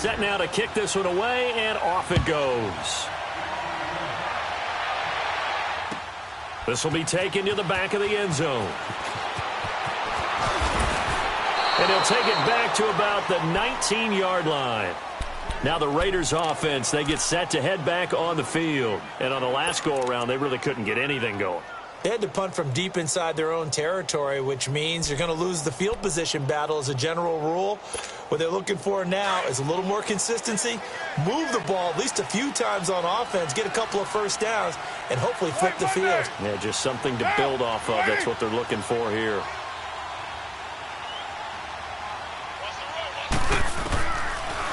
Set now to kick this one away, and off it goes. This will be taken to the back of the end zone. And he'll take it back to about the 19-yard line. Now the Raiders offense, they get set to head back on the field. And on the last go-around, they really couldn't get anything going. They had to punt from deep inside their own territory, which means you're going to lose the field position battle as a general rule. What they're looking for now is a little more consistency, move the ball at least a few times on offense, get a couple of first downs, and hopefully flip the field. Yeah, just something to build off of. That's what they're looking for here.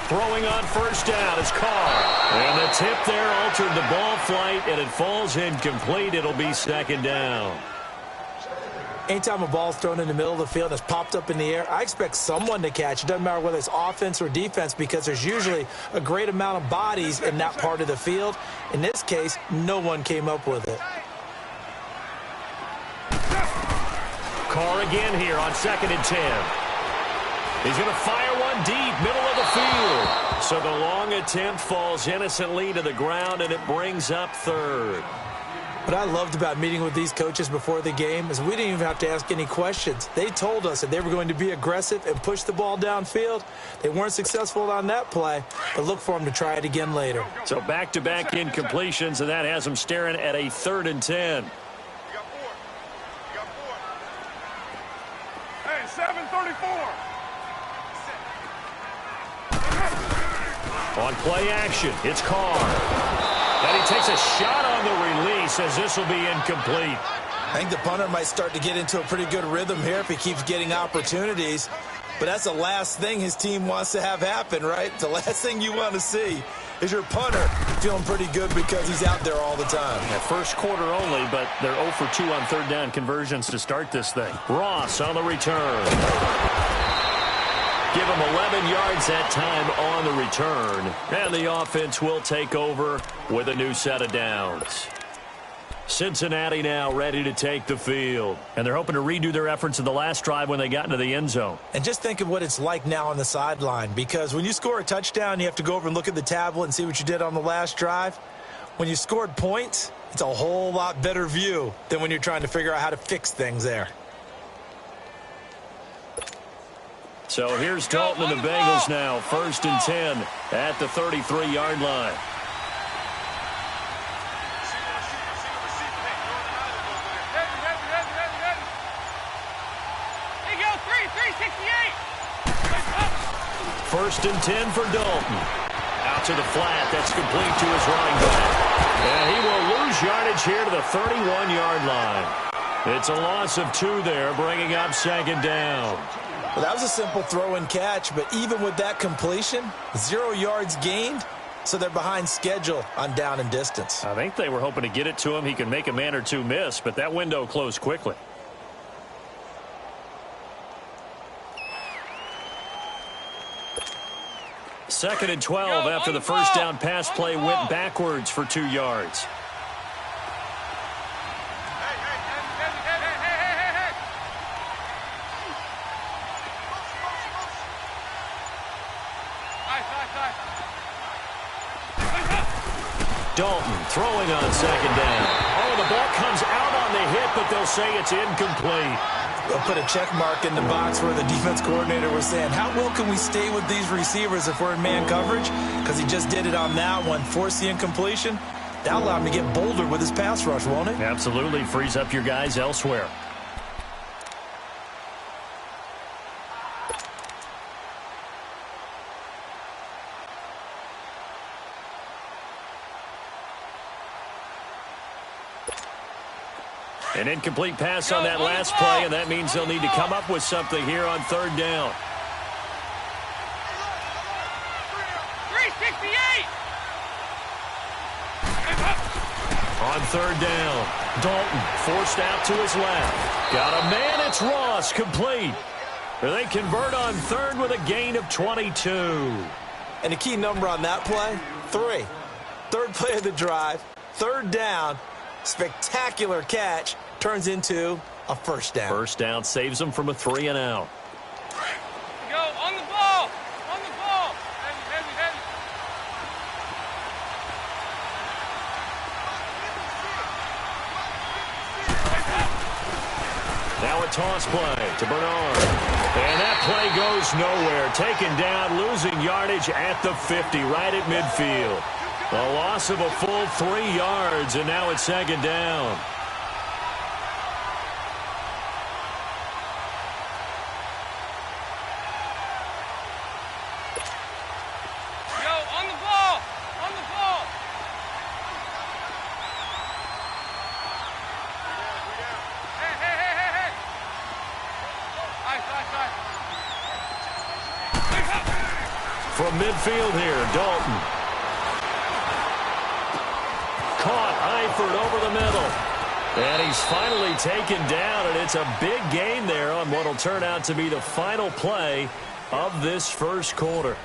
Throwing on first down is Carr. And the tip there altered the ball flight, and it falls incomplete. It'll be second down. Anytime a ball's thrown in the middle of the field and it's popped up in the air, I expect someone to catch. It doesn't matter whether it's offense or defense because there's usually a great amount of bodies in that part of the field. In this case, no one came up with it. Carr again here on 2nd and 10. He's going to fire one deep, middle of the field. So the long attempt falls innocently to the ground, and it brings up third. What I loved about meeting with these coaches before the game is we didn't even have to ask any questions. They told us that they were going to be aggressive and push the ball downfield. They weren't successful on that play, but look for them to try it again later. So back-to-back incompletions, and that has them staring at a 3rd and 10. Hey, 7:34. On play action, it's Carr. And he takes a shot on the release as this will be incomplete. I think the punter might start to get into a pretty good rhythm here if he keeps getting opportunities. But that's the last thing his team wants to have happen, right? The last thing you want to see is your punter feeling pretty good because he's out there all the time. Yeah, first quarter only, but they're 0 for 2 on 3rd down conversions to start this thing. Ross on the return. Give him 11 yards that time on the return. And the offense will take over with a new set of downs. Cincinnati now ready to take the field. And they're hoping to redo their efforts in the last drive when they got into the end zone. And just think of what it's like now on the sideline. Because when you score a touchdown, you have to go over and look at the tablet and see what you did on the last drive. When you scored points, it's a whole lot better view than when you're trying to figure out how to fix things there. So here's Dalton and the Bengals now, 1st and 10 at the 33-yard line. Here you go, 368. 1st and 10 for Dalton. Out to the flat, that's complete to his running back. And he will lose yardage here to the 31-yard line. It's a loss of 2 there, bringing up 2nd down. Well, that was a simple throw and catch, but even with that completion, 0 yards gained, so they're behind schedule on down and distance. I think they were hoping to get it to him. He can make a man or two miss, but that window closed quickly. Second and 12 after the first down pass play went backwards for 2 yards. Dalton throwing on 2nd down. Oh, the ball comes out on the hit, but they'll say it's incomplete. They'll put a check mark in the box where the defense coordinator was saying, how well can we stay with these receivers if we're in man coverage? Because he just did it on that one, forced the incompletion. That'll allow him to get bolder with his pass rush, won't it? Absolutely, frees up your guys elsewhere. An incomplete pass on that last play, and that means they'll need to come up with something here on 3rd down. 368. On 3rd down, Dalton forced out to his left. Got a man, it's Ross, complete. They convert on 3rd with a gain of 22. And the key number on that play, 3. 3rd play of the drive, 3rd down, spectacular catch, turns into a first down. First down saves them from a 3 and out. Go on the ball. On the ball. Heavy, heavy, heavy. Now a toss play to Bernard. And that play goes nowhere. Taken down, losing yardage at the 50, right at midfield. A loss of a full 3 yards, and now it's second down. From midfield here, Dalton. Caught Eifert over the middle. And he's finally taken down, and it's a big gain there on what will turn out to be the final play of this first quarter.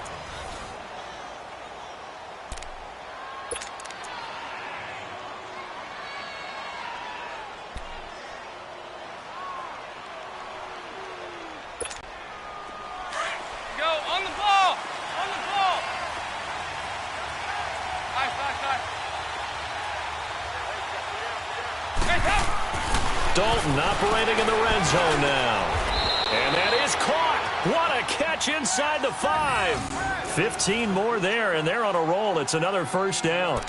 Dalton operating in the red zone now. And that is caught. What a catch inside the 5. 15 more there, and they're on a roll. It's another first down.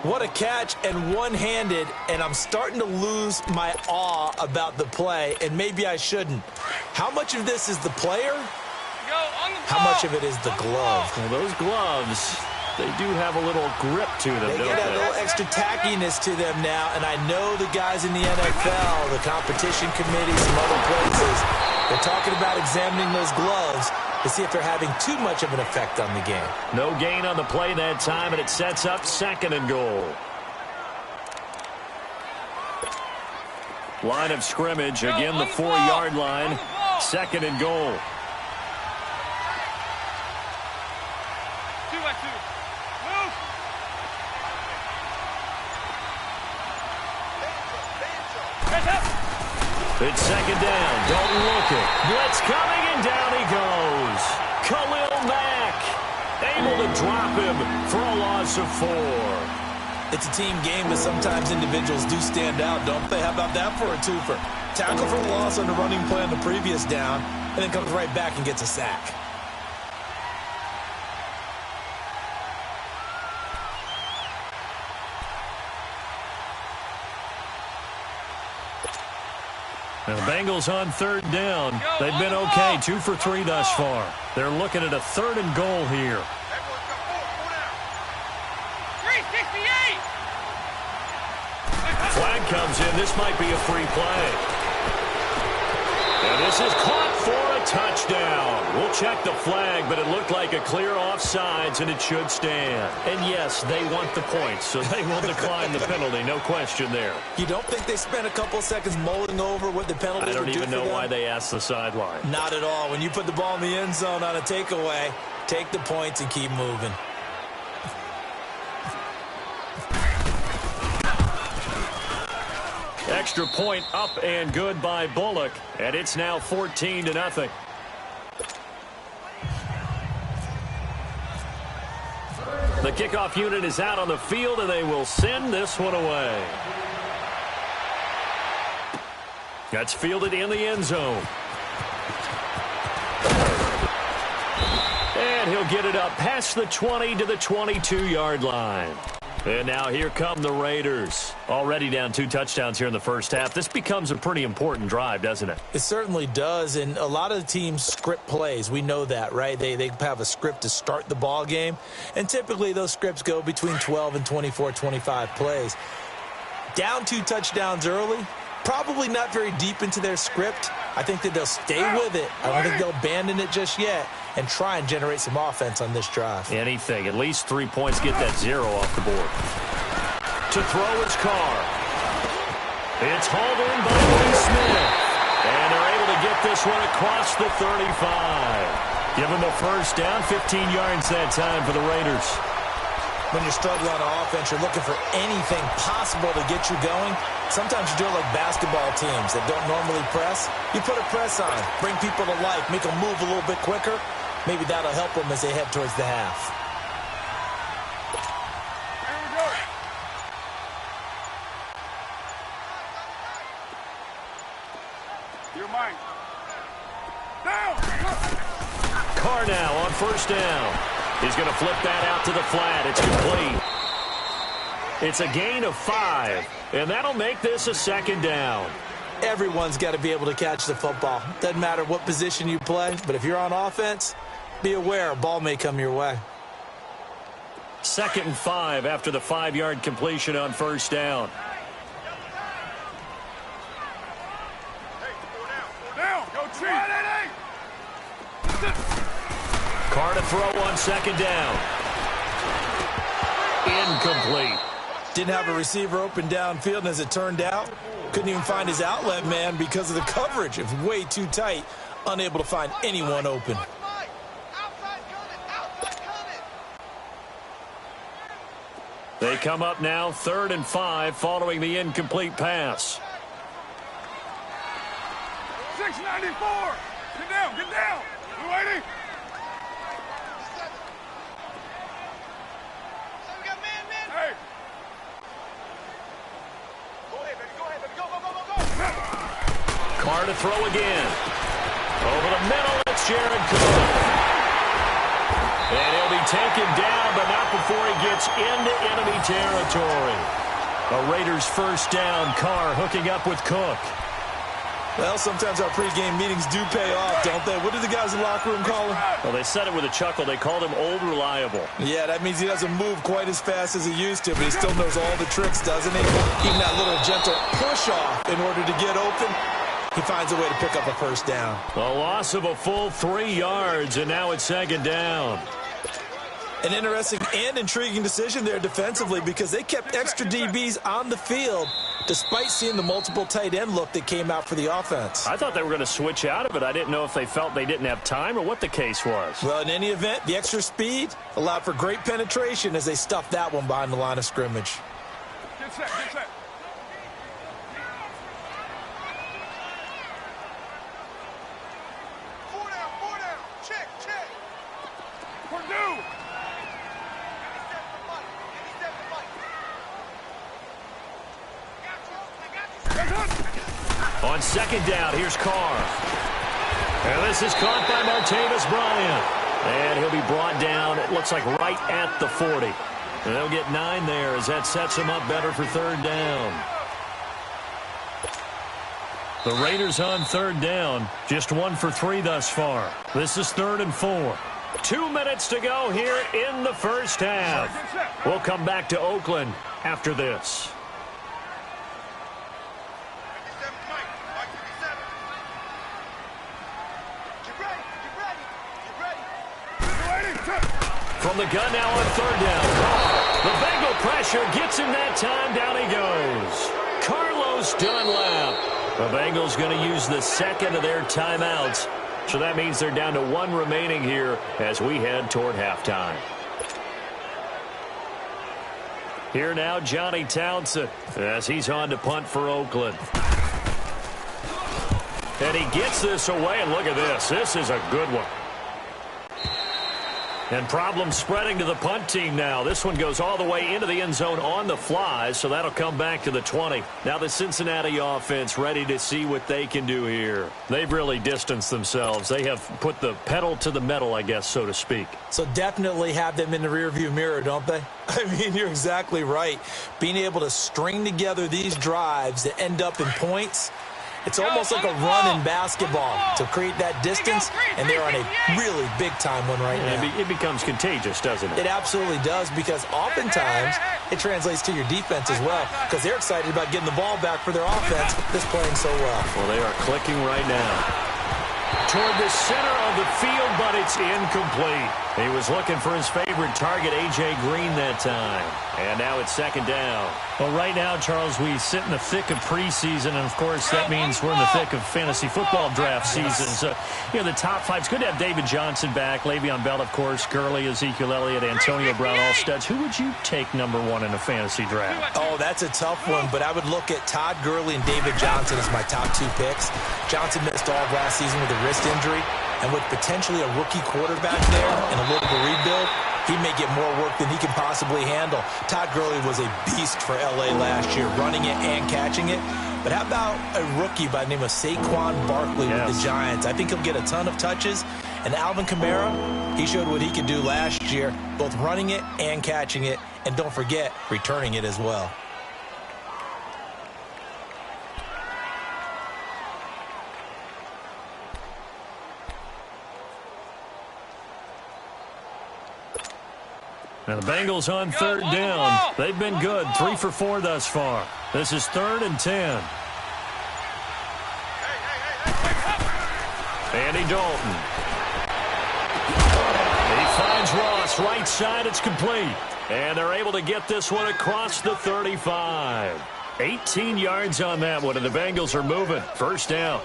What a catch, and one-handed, and I'm starting to lose my awe about the play, and maybe I shouldn't. How much of this is the player? How much of it is the glove? Well, those gloves, they do have a little grip to them, They don't get a they? little extra tackiness to them now, and I know the guys in the NFL, the competition committee, some other places, they're talking about examining those gloves to see if they're having too much of an effect on the game. No gain on the play that time, and it sets up second and goal. Line of scrimmage, again the 4-yard line, second and goal. It's second down. Dalton looking. Blitz coming, and down he goes. Khalil Mack able to drop him for a loss of 4. It's a team game, but sometimes individuals do stand out, don't they? How about that for a twofer? Tackle for a loss on the running play on the previous down, and then comes right back and gets a sack. Now, the Bengals on third down. They've been okay, 2 for 3 thus far. They're looking at a third and goal here. 368. Flag comes in. This might be a free play. And this is caught for a touchdown. We'll check the flag, but it looked like a clear offsides, and it should stand. And yes, they want the points, so they will decline the penalty. No question there. You don't think they spent a couple seconds mulling over what the penalty would do for them? I don't even know why they asked the sideline. Not at all. When you put the ball in the end zone on a takeaway, take the points and keep moving. Extra point up and good by Bullock, and it's now 14-0. The kickoff unit is out on the field, and they will send this one away. That's fielded in the end zone. And he'll get it up past the 20 to the 22-yard line. And now here come the Raiders. Already down 2 touchdowns here in the first half. This becomes a pretty important drive, doesn't it? It certainly does, and a lot of the teams script plays. We know that, right? They have a script to start the ball game, and typically those scripts go between 12 and 24, 25 plays. Down 2 touchdowns early, probably not very deep into their script. I think that they'll stay with it. I don't think they'll abandon it just yet and try and generate some offense on this drive. Anything. At least 3 points. Get that 0 off the board. To throw is Carr. It's hauled in by Lee Smith. And they're able to get this one across the 35. Give them a first down. 15 yards that time for the Raiders. When you're struggling on offense, you're looking for anything possible to get you going. Sometimes you do it like basketball teams that don't normally press. You put a press on, bring people to life, make them move a little bit quicker. Maybe that'll help them as they head towards the half. Carr now on first down. He's going to flip that out to the flat. It's complete. It's a gain of 5, and that'll make this a second down. Everyone's got to be able to catch the football. Doesn't matter what position you play, but if you're on offense, be aware a ball may come your way. 2nd and 5 after the 5-yard completion on first down. Carr to throw on 2nd down. Incomplete. Didn't have a receiver open downfield, and as it turned out, couldn't even find his outlet man because of the coverage. It was way too tight, unable to find anyone open. They come up now 3rd and 5 following the incomplete pass. 694. Get down, get down. 280. Hey. Go ahead, baby. Go ahead, baby. Go, go, go, go, go. Carr to throw again. Over the middle, it's Jared Cook. And he'll be taken down, but not before he gets into enemy territory. A Raiders first down. Carr hooking up with Cook. Well, sometimes our pregame meetings do pay off, don't they? What did the guys in the locker room call him? Well, they said it with a chuckle. They called him Old Reliable. Yeah, that means he doesn't move quite as fast as he used to, but he still knows all the tricks, doesn't he? Even that little gentle push-off in order to get open, he finds a way to pick up a first down. A loss of a full 3 yards, and now it's 2nd down. An interesting and intriguing decision there defensively because they kept extra DBs on the field despite seeing the multiple tight end look that came out for the offense. I thought they were going to switch out of it. I didn't know if they felt they didn't have time or what the case was. Well, in any event, the extra speed allowed for great penetration as they stuffed that one behind the line of scrimmage. Get set, get set. Four down. Check, check. Purdue. On 2nd down, here's Carr. And this is caught by Martavis Bryant. And he'll be brought down, it looks like right at the 40. And they'll get 9 there as that sets them up better for 3rd down. The Raiders on 3rd down, just 1 for 3 thus far. This is 3rd and 4. 2 minutes to go here in the first half. We'll come back to Oakland after this. From the gun now on 3rd down. The Bengal pressure gets him that time. Down he goes. Carlos Dunlap. The Bengals going to use the 2nd of their timeouts. So that means they're down to 1 remaining here as we head toward halftime. Here now, Johnny Townsend as he's on to punt for Oakland. And he gets this away, and look at this. This is a good one. And problems spreading to the punt team now. This one goes all the way into the end zone on the fly, so that'll come back to the 20. Now the Cincinnati offense ready to see what they can do here. They've really distanced themselves. They have put the pedal to the metal, I guess, so to speak. So definitely have them in the rearview mirror, don't they? I mean, you're exactly right. Being able to string together these drives that end up in points, it's almost like a run in basketball to create that distance, and they're on a really big-time one right now. It becomes contagious, doesn't it? It absolutely does, because oftentimes it translates to your defense as well, because they're excited about getting the ball back for their offense that's playing so well. Well, they are clicking right now. Toward the center of the field, but it's incomplete. He was looking for his favorite target, A.J. Green, that time. And now it's 2nd down. Well, right now, Charles, we sit in the thick of preseason, and, of course, that means we're in the thick of fantasy football draft season. So, you know, the top 5, it's good to have David Johnson back, Le'Veon Bell, of course, Gurley, Ezekiel Elliott, Antonio Brown, all studs. Who would you take #1 in a fantasy draft? Oh, that's a tough one, but I would look at Todd Gurley and David Johnson as my top 2 picks. Johnson missed all of last season with a wrist injury, and with potentially a rookie quarterback there and a little bit of rebuild, he may get more work than he can possibly handle. Todd Gurley was a beast for L.A. last year, running it and catching it. But how about a rookie by the name of Saquon Barkley with the Giants? I think he'll get a ton of touches, And Alvin Kamara, he showed what he could do last year, both running it and catching it, and don't forget, returning it as well. Now the Bengals on third down. They've been good, 3 for 4 thus far. This is 3rd and 10. Andy Dalton. He finds Ross, right side, it's complete. And they're able to get this one across the 35. 18 yards on that one, and the Bengals are moving. First down.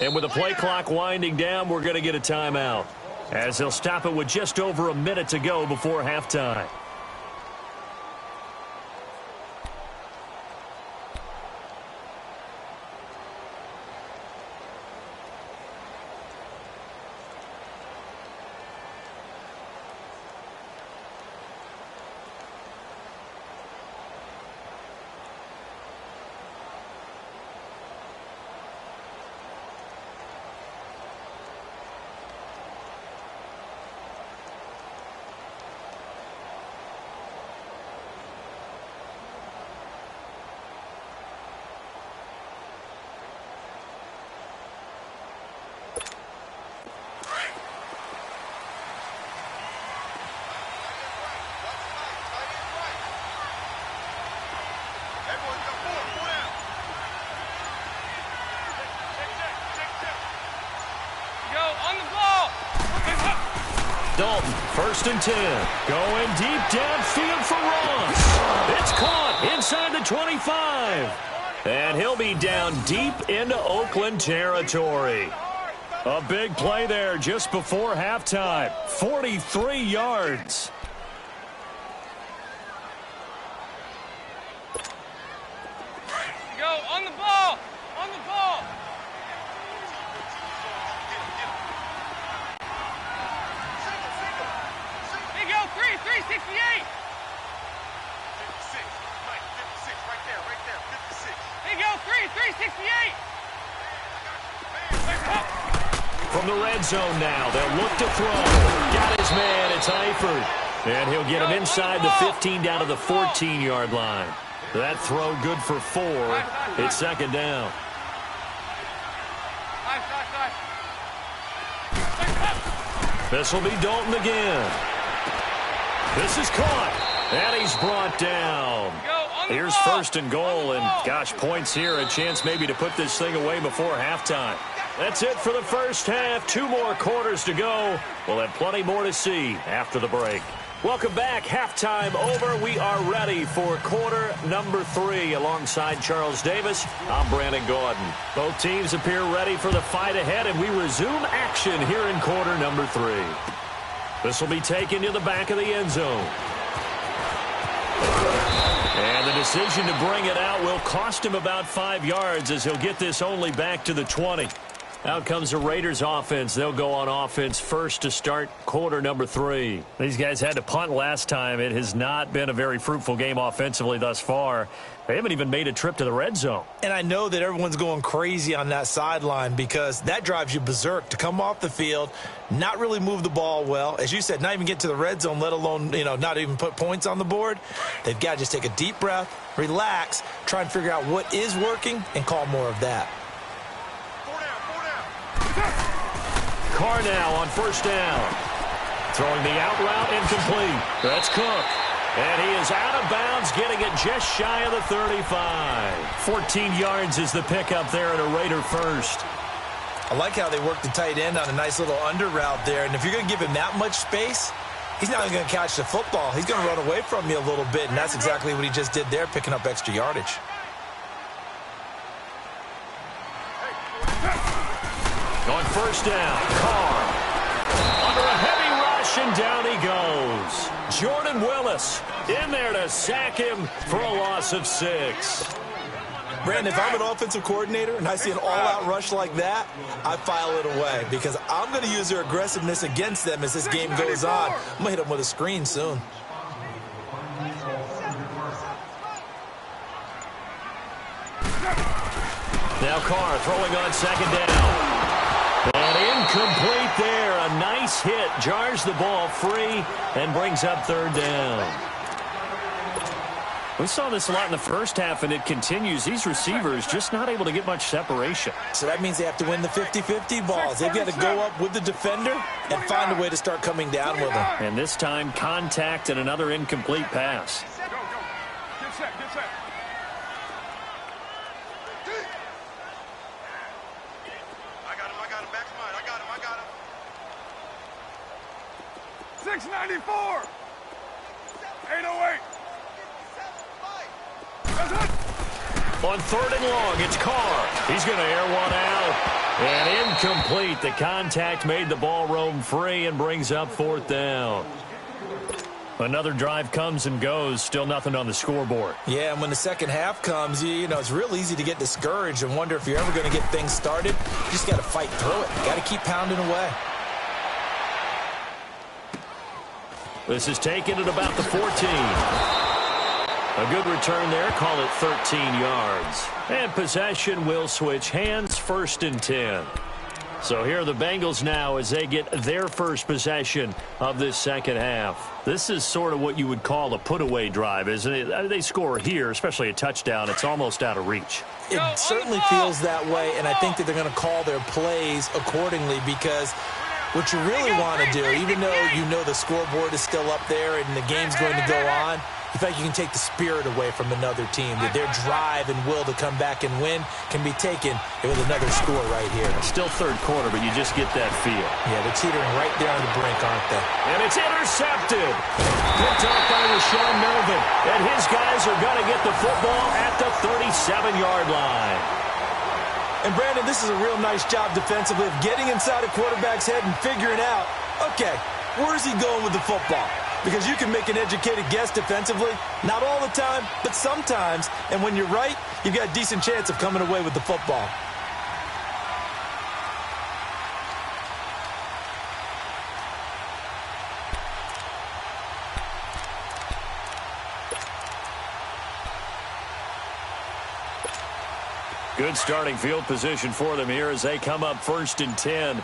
And with the play clock winding down, we're going to get a timeout, as they'll stop it with just over a minute to go before halftime. Dalton, 1st and 10. Going deep downfield for Ross. It's caught inside the 25. And he'll be down deep into Oakland territory. A big play there just before halftime. 43 yards. Go, on the ball! On the ball! There you go, 368! 56, Mike, 56, right there, 56. There you go, 368! From the red zone now, they'll look to throw. Got his man, it's Eifert. And he'll get him inside the 15 down to the 14-yard line. That throw good for 4. It's 2nd down. This will be Dalton again. This is caught. And he's brought down. Here's 1st and goal. And, gosh, points here. A chance maybe to put this thing away before halftime. That's it for the first half. 2 more quarters to go. We'll have plenty more to see after the break. Welcome back. Halftime over. We are ready for quarter number 3. Alongside Charles Davis, I'm Brandon Gordon. Both teams appear ready for the fight ahead, and we resume action here in quarter number 3. This will be taken to the back of the end zone. And the decision to bring it out will cost him about 5 yards, as he'll get this only back to the 20. Out comes the Raiders offense. They'll go on offense first to start quarter number 3. These guys had to punt last time. It has not been a very fruitful game offensively thus far. They haven't even made a trip to the red zone. And I know that everyone's going crazy on that sideline, because that drives you berserk to come off the field, not really move the ball well. As you said, not even get to the red zone, let alone, not even put points on the board. They've got to just take a deep breath, relax, try and figure out what is working, and call more of that. Carr now on 1st down. Throwing the out route incomplete. That's Cook. And he is out of bounds, getting it just shy of the 35. 14 yards is the pickup there at a Raider first. I like how they work the tight end on a nice little under route there. And if you're going to give him that much space, he's not even going to catch the football. He's going to run away from you a little bit, and that's exactly what he just did there, picking up extra yardage. On 1st down, Carr. Under a heavy rush, and down he goes. Jordan Willis in there to sack him for a loss of 6. Brandon, if I'm an offensive coordinator and I see an all-out rush like that, I file it away because I'm going to use their aggressiveness against them as this game goes on. I'm going to hit them with a screen soon. Now Carr throwing on second down. And incomplete there. A nice hit. Jars the ball free and brings up third down. We saw this a lot in the first half, and it continues. These receivers just not able to get much separation. So that means they have to win the 50-50 balls. They've got to go up with the defender and find a way to start coming down with them. And this time, contact and another incomplete pass. Go, go. Get set, get set. I got him, back to mine. I got him. 694. 808. On third and long, it's Carr. He's going to air one out. And incomplete. The contact made the ball roam free and brings up fourth down. Another drive comes and goes. Still nothing on the scoreboard. Yeah, and when the second half comes, you know, it's real easy to get discouraged and wonder if you're ever going to get things started. You just got to fight through it. Got to keep pounding away. This is taken at about the 14. A good return there. Call it 13 yards. And possession will switch hands, 1st and 10. So here are the Bengals now as they get their first possession of this second half. This is sort of what you would call a put-away drive, isn't it? They score here, especially a touchdown. It's almost out of reach. It certainly feels that way, and I think that they're going to call their plays accordingly because what you really want to do, even though you know the scoreboard is still up there and the game's going to go on, in fact, you can take the spirit away from another team, that their drive and will to come back and win can be taken with another score right here. Still third quarter, but you just get that feel. Yeah, they're teetering right there on the brink, aren't they? And it's intercepted. Picked off by Rashawn Melvin. And his guys are going to get the football at the 37-yard line. And, Brandon, this is a real nice job defensively of getting inside a quarterback's head and figuring out, okay, where's he going with the football? Because you can make an educated guess defensively, not all the time, but sometimes. And when you're right, you've got a decent chance of coming away with the football. Good starting field position for them here as they come up 1st and 10.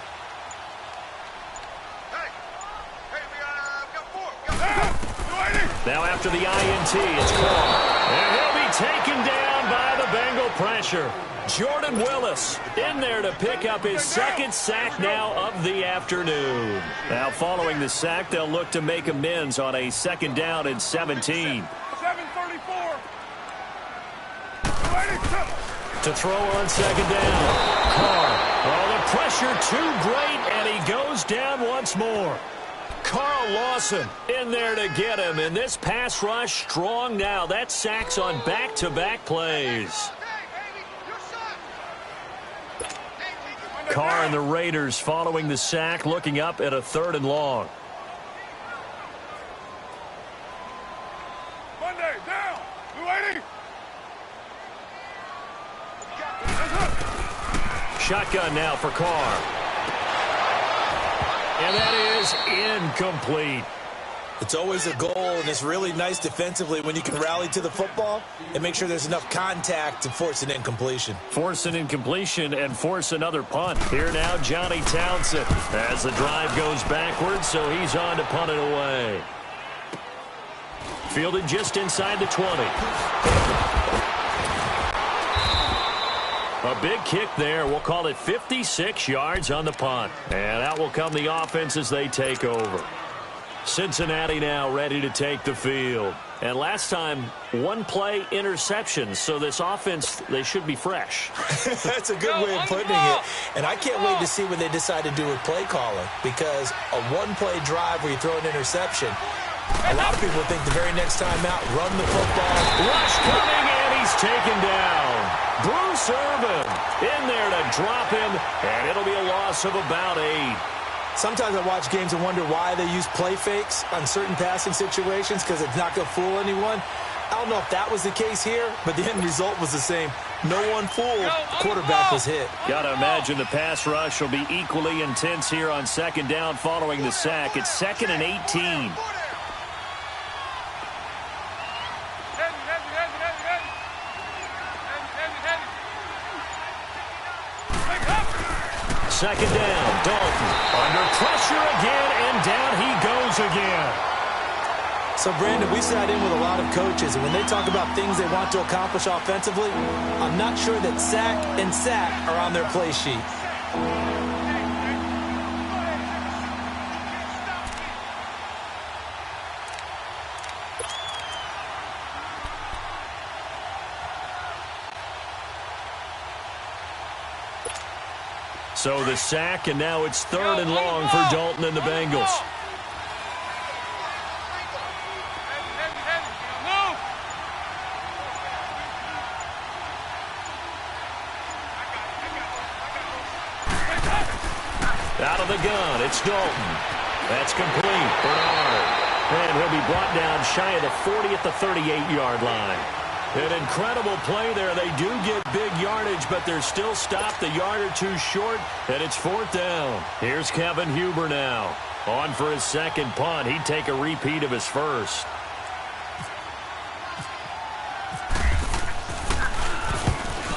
Now after the INT, it's Carr. And he'll be taken down by the Bengal pressure. Jordan Willis in there to pick up his second sack now of the afternoon. Now following the sack, they'll look to make amends on a 2nd down and 17. 734. To throw on 2nd down. Carr. Oh, the pressure too great, and he goes down once more. Carl Lawson in there to get him, and this pass rush strong now. That sacks on back-to-back plays. Carr and the Raiders following the sack, looking up at a 3rd and long. Monday, down. 280. Shotgun now for Carr. And that is incomplete. It's always a goal, and it's really nice defensively when you can rally to the football and make sure there's enough contact to force an incompletion. Force an incompletion and force another punt. Here now, Johnny Townsend as the drive goes backwards, so he's on to punt it away. Fielded just inside the 20. A big kick there. We'll call it 56 yards on the punt. And out will come the offense as they take over. Cincinnati now ready to take the field. And last time, 1-play interception. So this offense, they should be fresh. That's a good way of putting it. And I can't wait to see what they decide to do with play calling. Because a 1-play drive where you throw an interception, a lot of people think the very next time out, run the football. Rush coming, and he's taken down. Bruce Irvin in there to drop him, and it'll be a loss of about 8. Sometimes I watch games and wonder why they use play fakes on certain passing situations because it's not going to fool anyone. I don't know if that was the case here, but the end result was the same. No one fooled. The quarterback was hit. Got to imagine the pass rush will be equally intense here on second down following the sack. It's 2nd and 18. Second down, Dalton under pressure again, and down he goes again. So, Brandon, we sat in with a lot of coaches, and when they talk about things they want to accomplish offensively, I'm not sure that sack and sack are on their play sheet. So the sack, and now it's 3rd and long for Dalton and the Bengals. Out of the gun, it's Dalton. That's complete. Bernard. And he'll be brought down shy of the 40 at the 38-yard line. An incredible play there. They do get big yardage, but they're still stopped a yard or two short, and it's 4th down. Here's Kevin Huber now. On for his second punt. He'd take a repeat of his first.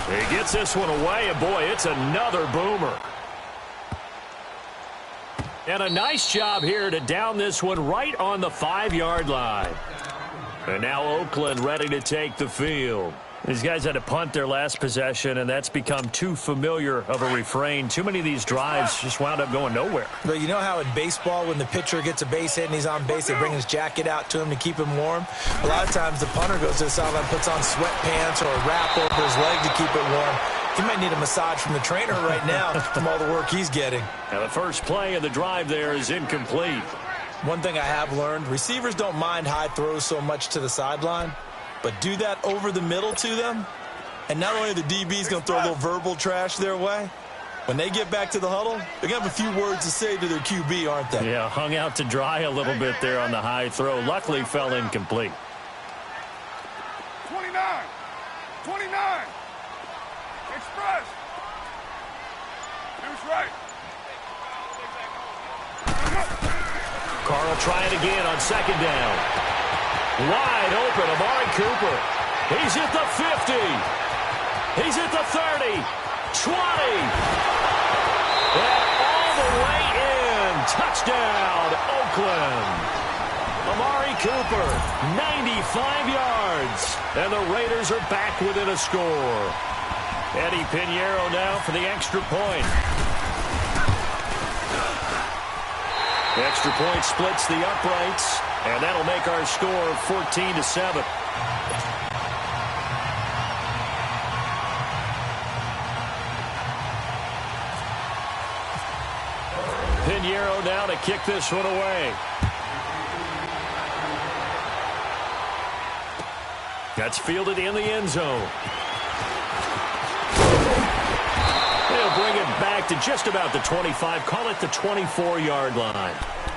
He gets this one away, and boy, it's another boomer. And a nice job here to down this one right on the 5-yard line. And now Oakland ready to take the field. These guys had to punt their last possession, and that's become too familiar of a refrain. Too many of these drives just wound up going nowhere. But you know how in baseball, when the pitcher gets a base hit and he's on base, they bring his jacket out to him to keep him warm? A lot of times the punter goes to the sideline, puts on sweatpants or a wrap over his leg to keep it warm. He might need a massage from the trainer right now from all the work he's getting. Now the first play of the drive there is incomplete. One thing I have learned, receivers don't mind high throws so much to the sideline, but do that over the middle to them, and not only the DB's going to throw a little verbal trash their way, when they get back to the huddle, they're going to have a few words to say to their QB, aren't they? Yeah, hung out to dry a little bit there on the high throw. Luckily fell incomplete. 29. Express. Who's right? Carl trying again on second down. Wide open, Amari Cooper. He's at the 50. He's at the 30. 20. And all the way in. Touchdown, Oakland. Amari Cooper, 95 yards. And the Raiders are back within a score. Eddie Pinheiro now for the extra point. The extra point splits the uprights, and that'll make our score 14-7. Pinheiro now to kick this one away. That's fielded in the end zone. They'll bring it back to just about the 25, call it the 24-yard line.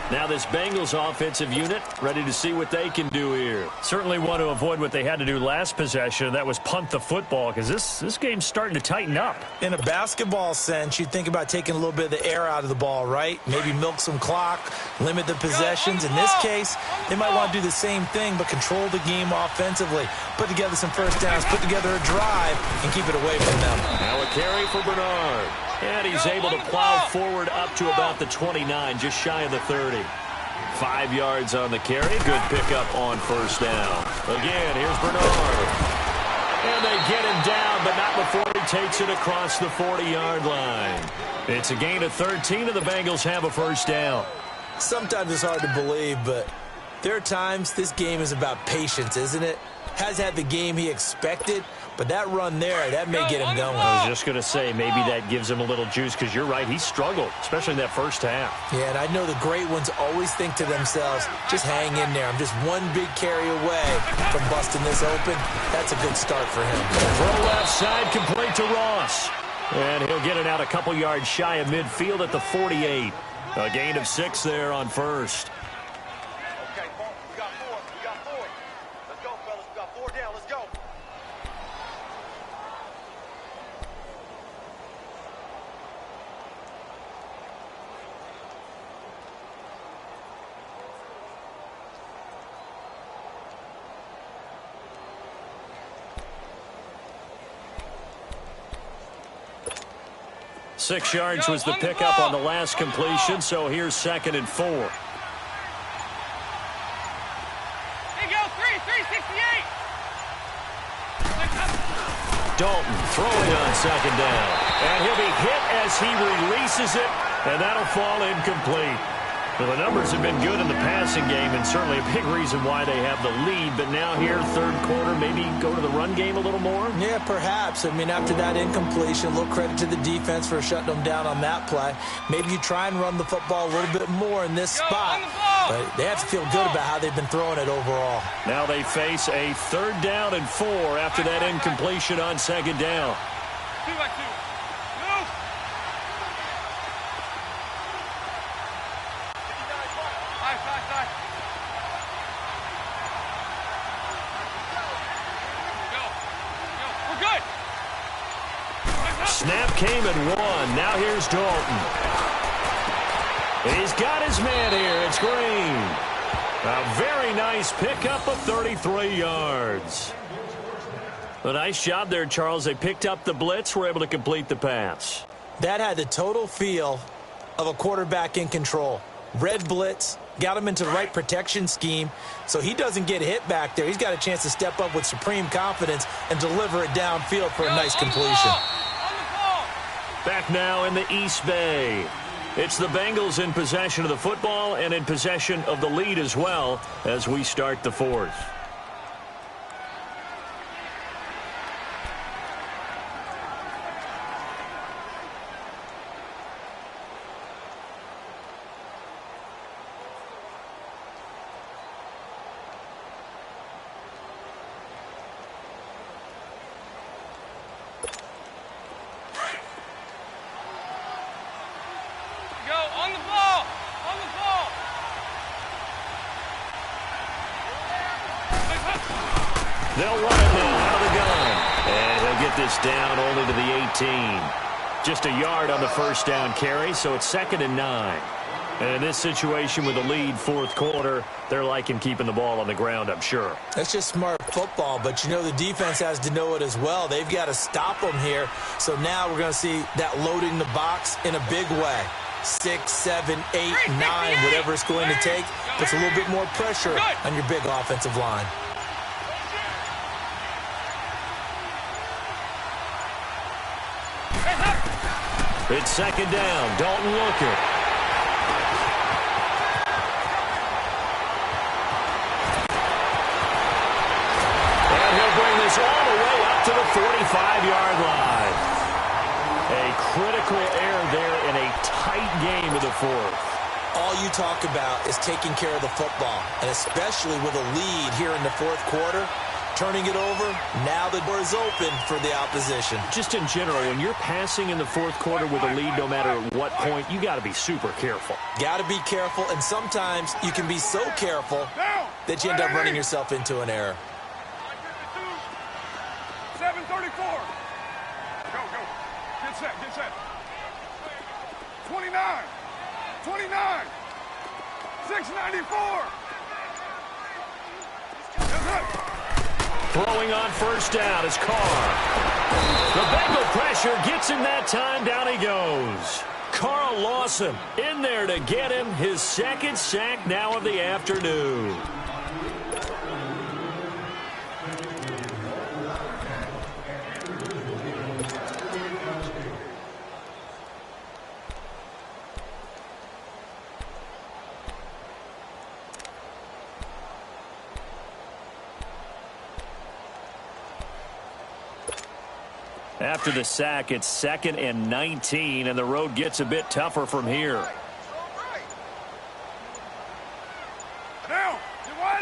Now this Bengals offensive unit ready to see what they can do here. Certainly want to avoid what they had to do last possession. That was punt the football, because this game's starting to tighten up. In a basketball sense, you think about taking a little bit of the air out of the ball, right? Maybe milk some clock, limit the possessions. In this case, they might want to do the same thing, but control the game offensively. Put together some first downs, put together a drive, and keep it away from them. Now a carry for Bernard. And he's able to plow forward up to about the 29, just shy of the 30. 5 yards on the carry. Good pickup on first down. Again, here's Bernard. And they get him down, but not before he takes it across the 40-yard line. It's a gain of 13, and the Bengals have a first down. Sometimes it's hard to believe, but there are times this game is about patience, isn't it? Has had the game he expected, but that run there, that may get him going. I was just going to say, maybe that gives him a little juice, because you're right, he struggled, especially in that first half. Yeah, and I know the great ones always think to themselves, just hang in there. I'm just one big carry away from busting this open. That's a good start for him. Throw left side, complete to Ross. And he'll get it out a couple yards shy of midfield at the 48. A gain of 6 there on first. Okay, we got 4. We got 4. Let's go, fellas. We got 4 down. Let's go. Six yards was the pickup on the last completion, so here's 2nd and 4. Here you go, 368. Dalton throwing on 2nd down. And he'll be hit as he releases it, and that'll fall incomplete. Well, the numbers have been good in the passing game, and certainly a big reason why they have the lead. But now here, third quarter, maybe go to the run game a little more? Yeah, perhaps. I mean, after that incompletion, a little credit to the defense for shutting them down on that play. Maybe you try and run the football a little bit more in this spot. But they have to feel good about how they've been throwing it overall. Now they face a 3rd down and 4 after that incompletion on 2nd down. 2-by-2. Move. 5. Go. We're good. Snap came and won. Now here's Dalton. He's got his man here. It's Green. A very nice pickup of 33 yards. A nice job there, Charles. They picked up the blitz, were able to complete the pass. That had the total feel of a quarterback in control. Red blitz, got him into the right protection scheme, so he doesn't get hit back there. He's got a chance to step up with supreme confidence and deliver it downfield for a nice completion. Back now in the East Bay. It's the Bengals in possession of the football and in possession of the lead as well as we start the 4th. On the ball. They'll run it now out of the gun. And he'll get this down only to the 18. Just a yard on the first down carry, so it's 2nd and 9. And in this situation with a lead 4th quarter, they're liking keeping the ball on the ground, I'm sure. That's just smart football, but you know the defense has to know it as well. They've got to stop them here. So now we're going to see that loading the box in a big way. 6, 7, 8, 9, whatever it's going to take, puts a little bit more pressure on your big offensive line. It's 2nd down. Dalton looking. And he'll bring this all the way up to the 45-yard line. A critical error there in a tight game of the 4th. All you talk about is taking care of the football, and especially with a lead here in the 4th quarter, turning it over, now the door is open for the opposition. Just in general, when you're passing in the 4th quarter with a lead, no matter at what point, you got to be super careful. Got to be careful, and sometimes you can be so careful that you end up running yourself into an error. 7:34. Go. Get set. 29. 694. Throwing on first down is Carr. The Bengal pressure gets him that time. Down he goes. Carl Lawson in there to get him his 2nd sack now of the afternoon. After the sack, it's 2nd and 19, and the road gets a bit tougher from here. Now, you wide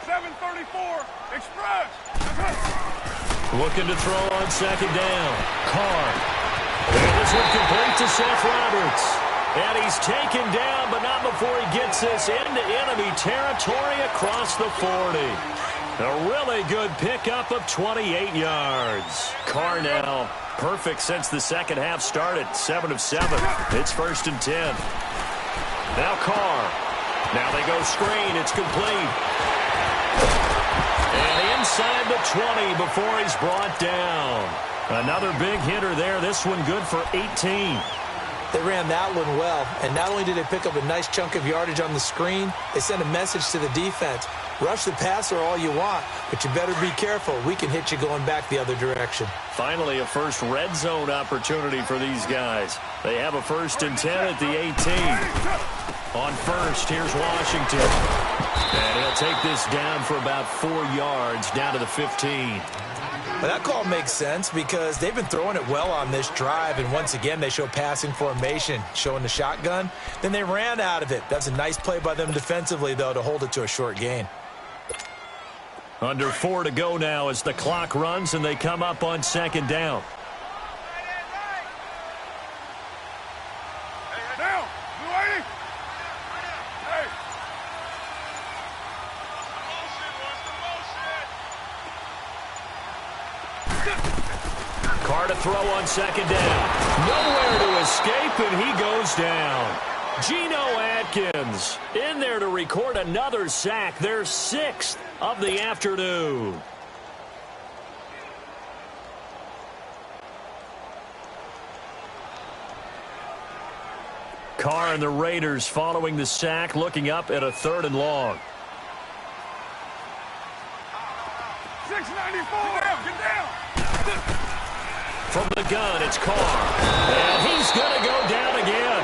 734 express. Looking to throw on 2nd down. Carr. And this one complete to Seth Roberts. And he's taken down, but not before he gets this into enemy territory across the 40. A really good pickup of 28 yards. Carr now perfect since the second half started. 7 of 7. It's 1st and 10. Now Carr. Now they go screen. It's complete. And inside the 20 before he's brought down. Another big hitter there. This one good for 18. They ran that one well, and not only did they pick up a nice chunk of yardage on the screen, they sent a message to the defense. Rush the passer all you want, but you better be careful. We can hit you going back the other direction. Finally, a first red zone opportunity for these guys. They have a 1st and 10 at the 18. On first, here's Washington. And he'll take this down for about 4 yards, down to the 15. Well, that call makes sense because they've been throwing it well on this drive, and once again they show passing formation, showing the shotgun. Then they ran out of it. That's a nice play by them defensively, though, to hold it to a short gain. Under 4 to go now as the clock runs, and they come up on 2nd down. Carr to throw on 2nd down. Nowhere to escape, and he goes down. Geno Atkins in there to record another sack. Their 6th of the afternoon. Carr and the Raiders following the sack, looking up at a 3rd and long. 694. Get down. From the gun, it's Carr. And he's going to go down again.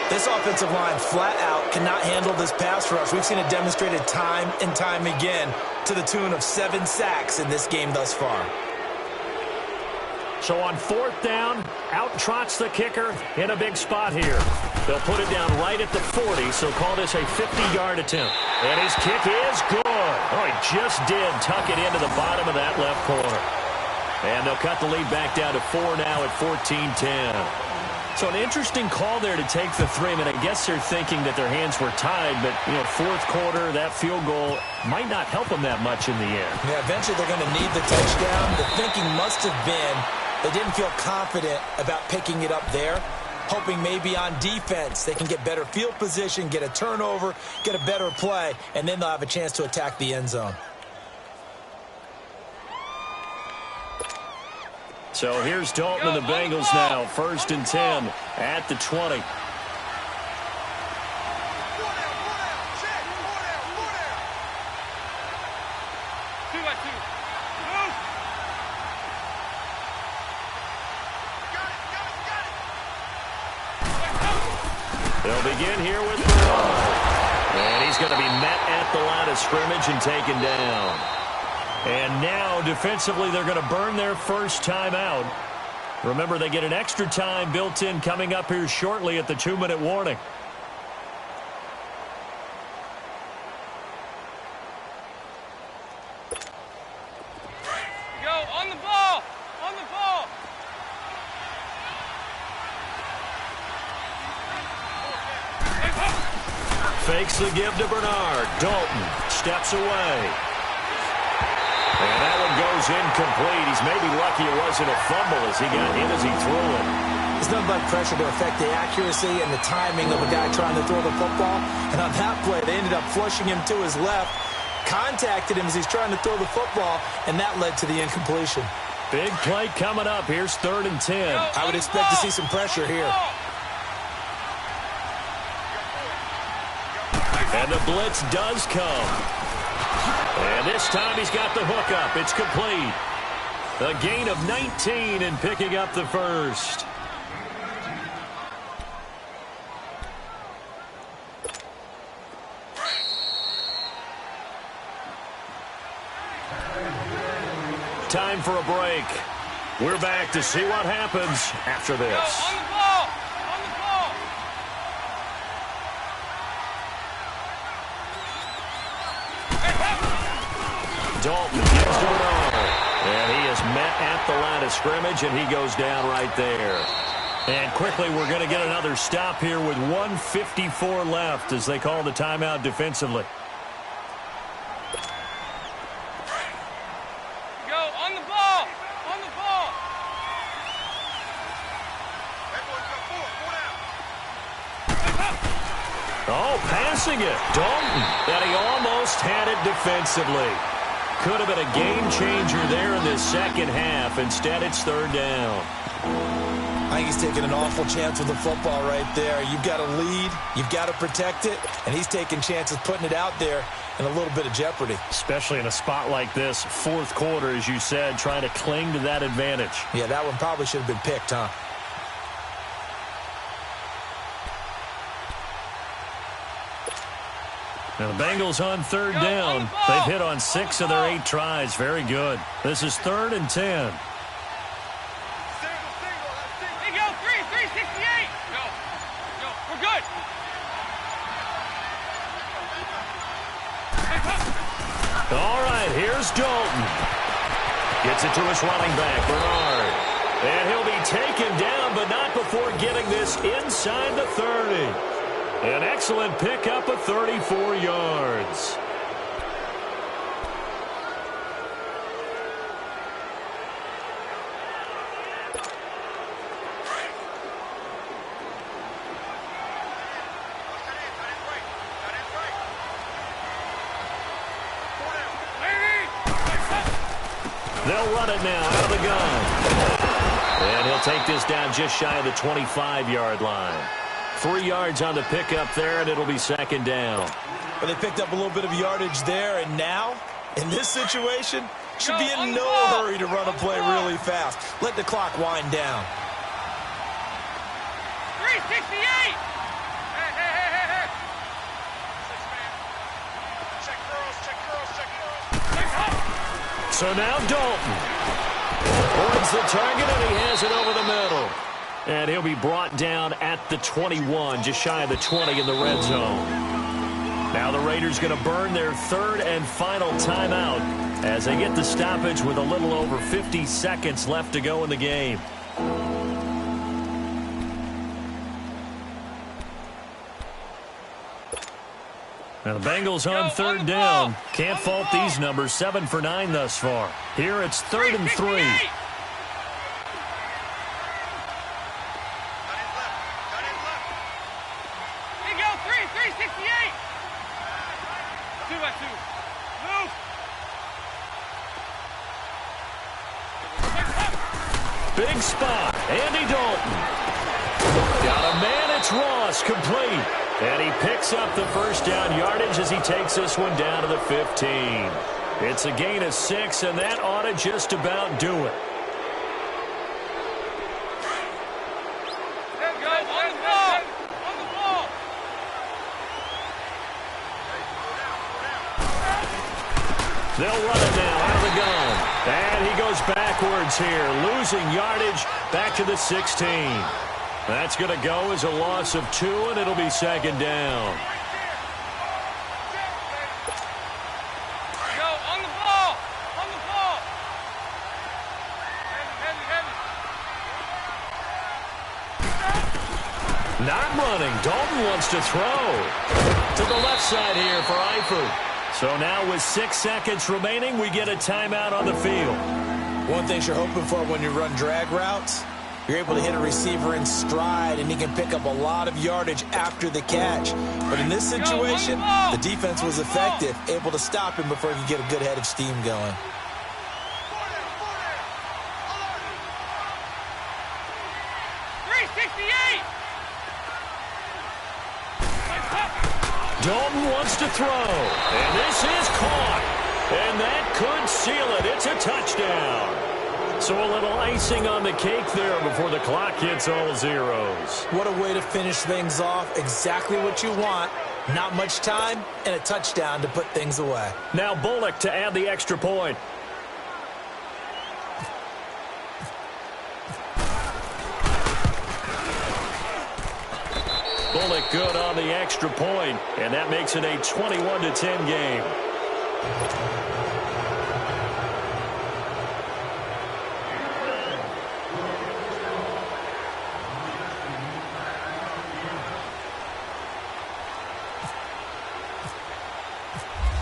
This offensive line flat out cannot handle this pass rush. We've seen it demonstrated time and time again to the tune of 7 sacks in this game thus far. So on 4th down, out trots the kicker in a big spot here. They'll put it down right at the 40, so call this a 50-yard attempt. And his kick is good. Oh, he just did tuck it into the bottom of that left corner. And they'll cut the lead back down to 4 now at 14-10. So an interesting call there to take the 3. I mean, I guess they're thinking that their hands were tied, but, 4th quarter, that field goal might not help them that much in the end. Yeah, eventually they're going to need the touchdown. The thinking must have been they didn't feel confident about picking it up there, hoping maybe on defense they can get better field position, get a turnover, get a better play, and then they'll have a chance to attack the end zone. So here's Dalton and the Bengals now. 1st and 10 at the 20. They'll begin here with Bernard. And he's going to be met at the line of scrimmage and taken down. And now, defensively, they're going to burn their first time out. Remember, they get an extra time built in coming up here shortly at the 2-minute warning. Go, on the ball! On the ball! Fakes the give to Bernard. Dalton steps away. And that one goes incomplete. He's maybe lucky it wasn't a fumble as he got hit as he threw it. There's nothing but pressure to affect the accuracy and the timing of a guy trying to throw the football. And on that play, they ended up flushing him to his left, contacted him as he's trying to throw the football, and that led to the incompletion. Big play coming up. Here's 3rd and 10. I would expect to see some pressure here. And the blitz does come. And this time he's got the hook up. It's complete. A gain of 19 and picking up the first. Time for a break. We're back to see what happens after this. On the ball! On the ball! Dalton gives to Bernard. And he is met at the line of scrimmage, and he goes down right there. And quickly, we're going to get another stop here with 1:54 left as they call the timeout defensively. Go, on the ball! On the ball! Oh, passing it. Dalton. And he almost had it defensively. Could have been a game changer there in this second half. Instead, it's third down. I think he's taking an awful chance with the football right there. You've got to lead, you've got to protect it, and he's taking chances putting it out there in a little bit of jeopardy. Especially in a spot like this, fourth quarter, as you said, trying to cling to that advantage. Yeah, that one probably should have been picked, huh? Now the Bengals on third down. They've hit on 6 of their 8 tries. Very good. This is 3rd and 10. We're good. All right, here's Dalton. Gets it to his running back, Bernard. And he'll be taken down, but not before getting this inside the 30. An excellent pickup of 34 yards. They'll run it now out of the gun. And he'll take this down just shy of the 25-yard line. 3 yards on the pickup there, and it'll be second down. But they picked up a little bit of yardage there, and now, in this situation, should be in no hurry to run a play really fast. Let the clock wind down. 368! Hey. Check girls. So now Dalton points the target, and he has it over the middle. And he'll be brought down at the 21, just shy of the 20 in the red zone. Now the Raiders going to burn their 3rd and final timeout as they get the stoppage with a little over 50 seconds left to go in the game. Now the Bengals on 3rd down. Can't fault these numbers. 7 for 9 thus far. Here it's 3rd and 3. Big spot. Andy Dalton. Got a man. It's Ross. Complete. And he picks up the first down yardage as he takes this one down to the 15. It's a gain of 6, and that ought to just about do it. They'll run it now out of the gun. And he goes backwards here, losing yardage back to the 16. That's going to go as a loss of 2, and it'll be second down. Go, on the ball. On the ball. Heavy. Not running. Dalton wants to throw. To the left side here for Eifert. So now with 6 seconds remaining, we get a timeout on the field. One thing you're hoping for when you run drag routes, you're able to hit a receiver in stride, and he can pick up a lot of yardage after the catch. But in this situation, the defense was effective, able to stop him before he could get a good head of steam going. Dalton wants to throw, and this is caught, and that could seal it. It's a touchdown. So a little icing on the cake there before the clock hits all zeros. What a way to finish things off. Exactly what you want. Not much time and a touchdown to put things away. Now Bullock to add the extra point. Bullock good on the extra point, and that makes it a 21-10 game.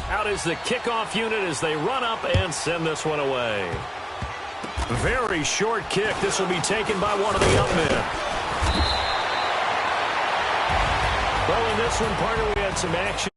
Out is the kickoff unit as they run up and send this one away. Very short kick. This will be taken by one of the up men. Well, in this one, partner, we had some action.